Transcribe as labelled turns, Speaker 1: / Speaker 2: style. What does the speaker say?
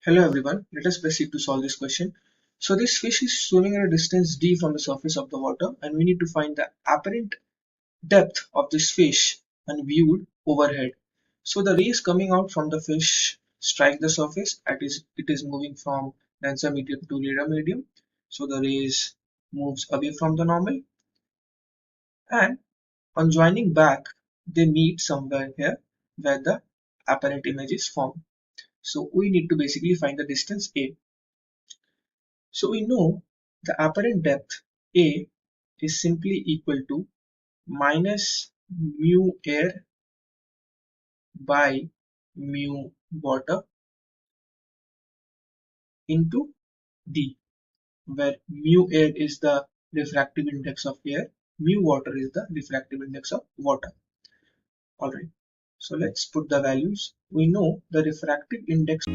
Speaker 1: Hello everyone, let us proceed to solve this question. So this fish is swimming at a distance d from the surface of the water and we need to find the apparent depth of this fish when viewed overhead. So the rays coming out from the fish strike the surface, it is moving from denser medium to rarer medium. So the rays moves away from the normal and on joining back they meet somewhere here where the apparent image is formed. So we need to basically find the distance a. So we know the apparent depth A is simply equal to minus mu air by mu water into D, where mu air is the refractive index of air, mu water is the refractive index of water. Alright, so let's put the values. We know the refractive index